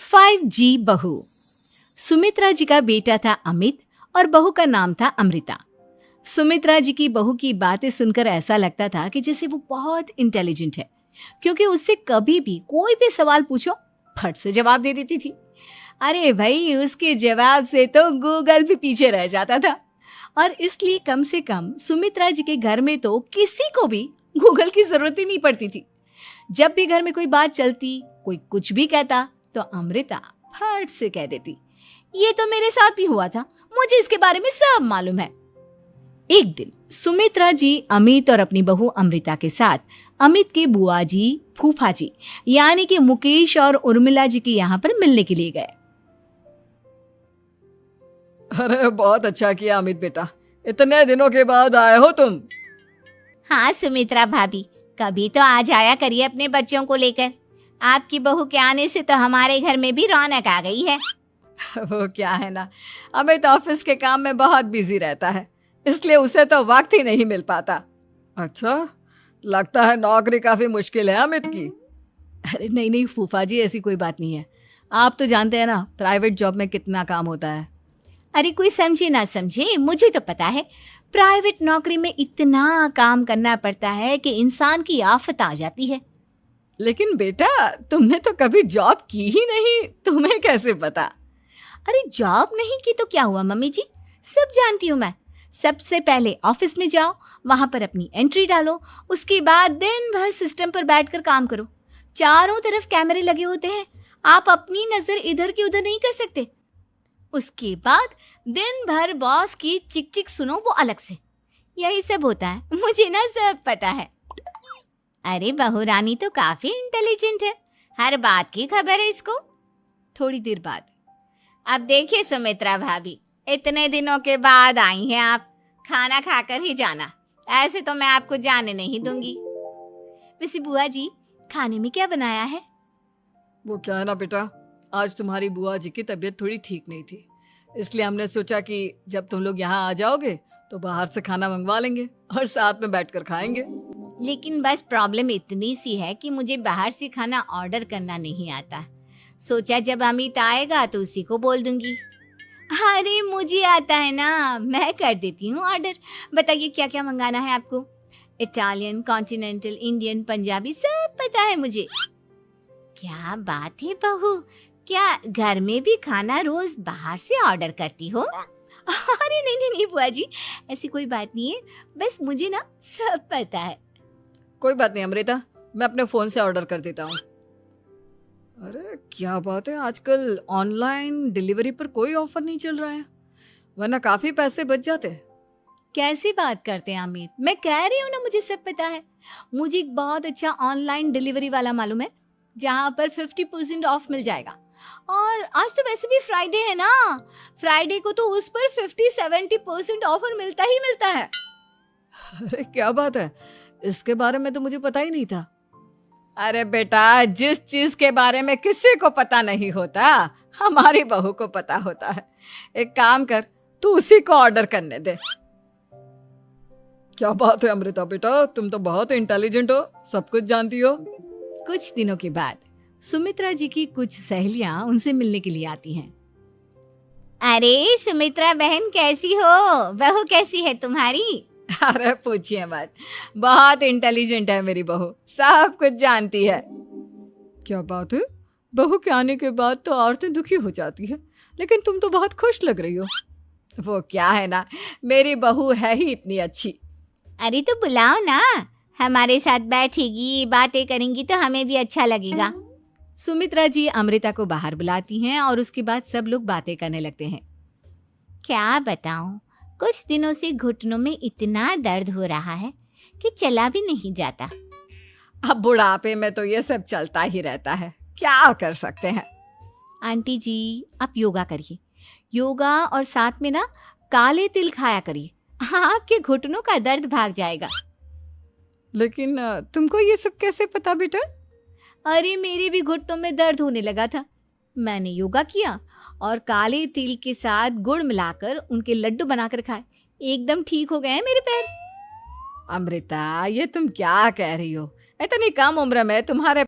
5G बहू। सुमित्रा जी का बेटा था अमित और बहू का नाम था अमृता। सुमित्रा जी की बहू की बातें सुनकर ऐसा लगता था कि जैसे वो बहुत इंटेलिजेंट है, क्योंकि उससे कभी भी कोई भी सवाल पूछो फट से जवाब दे देती थी। अरे भाई, उसके जवाब से तो गूगल भी पीछे रह जाता था। और इसलिए कम से कम सुमित्रा जी के घर में तो किसी को भी गूगल की जरूरत ही नहीं पड़ती थी। जब भी घर में कोई बात चलती, कोई कुछ भी कहता, तो अमृता फट से कह देती, ये तो मेरे साथ भी हुआ था, मुझे इसके बारे में सब मालूम है। एक दिन सुमित्रा जी अमित और अपनी बहू अमृता के साथ अमित के बुआ जी, फूफा जी यानी कि मुकेश और उर्मिला जी के यहाँ पर मिलने के लिए गए। अरे बहुत अच्छा किया अमित बेटा, इतने दिनों के बाद आए हो तुम। हाँ सुमित्रा भाभी, कभी तो आ जाया करिए अपने बच्चों को लेकर। आपकी बहू के आने से तो हमारे घर में भी रौनक आ गई है। वो क्या है ना, अमित ऑफिस के काम में बहुत बिजी रहता है, इसलिए उसे तो वक्त ही नहीं मिल पाता। अच्छा, लगता है नौकरी काफी मुश्किल है अमित की। अरे नहीं नहीं फूफा जी, ऐसी कोई बात नहीं है। आप तो जानते हैं ना प्राइवेट जॉब में कितना काम होता है। अरे कोई समझे ना समझे, मुझे तो पता है प्राइवेट नौकरी में इतना काम करना पड़ता है कि इंसान की आफत आ जाती है। लेकिन बेटा, तुमने तो कभी जॉब की ही नहीं, तुम्हें कैसे पता? अरे जॉब नहीं की तो क्या हुआ मम्मी जी, सब जानती हूँ मैं। सबसे पहले ऑफिस में जाओ, वहां पर अपनी एंट्री डालो, उसके बाद दिन भर सिस्टम पर बैठकर काम करो। चारों तरफ कैमरे लगे होते हैं, आप अपनी नजर इधर की उधर नहीं कर सकते। उसके बाद दिन भर बॉस की चिक चिक सुनो, वो अलग से। यही सब होता है, मुझे ना सब पता है। अरे बहू रानी तो काफी इंटेलिजेंट है, हर बात की खबर है इसको। थोड़ी देर बाद, अब देखिए सुमित्रा भाभी, इतने दिनों के बाद आई हैं आप, खाना खाकर ही जाना, ऐसे तो मैं आपको जाने नहीं दूंगी। वैसे बुआ जी, खाने में क्या बनाया है? वो क्या है ना बेटा, आज तुम्हारी बुआ जी की तबीयत थोड़ी ठीक नहीं थी, इसलिए हमने सोचा कि जब तुम लोग यहाँ आ जाओगे तो बाहर से खाना मंगवा लेंगे और साथ में बैठकर खाएंगे। लेकिन बस प्रॉब्लम इतनी सी है कि मुझे बाहर से खाना ऑर्डर करना नहीं आता। सोचा जब अमित आएगा तो उसी को बोल दूंगी। अरे मुझे आता है ना, मैं कर देती हूँ ऑर्डर। बताइए क्या क्या मंगाना है आपको? इटालियन, कॉन्टिनेंटल, इंडियन, पंजाबी, सब पता है मुझे। क्या बात है बहू, क्या घर में भी खाना रोज बाहर से ऑर्डर करती हो? अरे नहीं नहीं नहीं बुआ जी, ऐसी कोई बात नहीं है, बस मुझे ना सब पता है। कोई बात नहीं अमृता, मैं अपने फोन से ऑर्डर कर देता हूँ। अरे क्या बात है, आजकल ऑनलाइन डिलीवरी पर कोई ऑफर नहीं चल रहा है, वरना काफी पैसे बच जाते। कैसी बात करते हैं अमित, मैं कह रही हूँ ना मुझे सब पता है। मुझे एक बहुत अच्छा ऑनलाइन डिलीवरी वाला मालूम है, जहाँ पर 50% ऑफ मिल जाएगा। और आज तो वैसे भी फ्राइडे है ना, फ्राइडे को तो उस पर 50-70% ऑफर मिलता ही मिलता है। अरे क्या बात है, इसके बारे में तो मुझे पता ही नहीं था। अरे बेटा, जिस चीज के बारे में किसी को पता नहीं होता, हमारी बहू को पता होता है। एक काम कर, तू उसी को ऑर्डर करने दे। क्या बात है अमृता बेटा, तुम तो बहुत इंटेलिजेंट हो, सब कुछ जानती हो। कुछ दिनों के बाद सुमित्रा जी की कुछ सहेलियां उनसे मिलने के लिए आती हैं। अरे सुमित्रा बहन कैसी हो, बहू कैसी है तुम्हारी? अरे पूछिए मत, बहुत इंटेलिजेंट है मेरी बहू, सब कुछ जानती है। क्या बात है, बहू के आने के बाद तो औरतें दुखी हो जाती है, लेकिन तुम तो बहुत खुश लग रही हो। वो क्या है ना, मेरी बहू है ही इतनी अच्छी। अरे तो बुलाओ ना, हमारे साथ बैठेगी, बातें करेंगी तो हमें भी अच्छा लगेगा। सुमित्रा जी अमृता को बाहर बुलाती हैं और उसके बाद सब लोग बातें करने लगते हैं। क्या बताऊं, कुछ दिनों से घुटनों में इतना दर्द हो रहा है कि चला भी नहीं जाता। अब बुढ़ापे में तो ये सब चलता ही रहता है, क्या कर सकते हैं। आंटी जी, आप योगा करिए, योगा और साथ में ना काले तिल खाया करिए, आपके घुटनों का दर्द भाग जाएगा। लेकिन तुमको ये सब कैसे पता बेटा? अरे मेरे भी घुटनों में दर्द होने लगा था, मैंने योगा किया और काले तिल के साथ गुड़ मिलाकर उनके लड्डू बनाकर खाए, एकदम ठीक हो गए हैं मेरे पैर। अमृता, ये तुम क्या कह रही हो, इतनी कम उम्र में तुम्हारे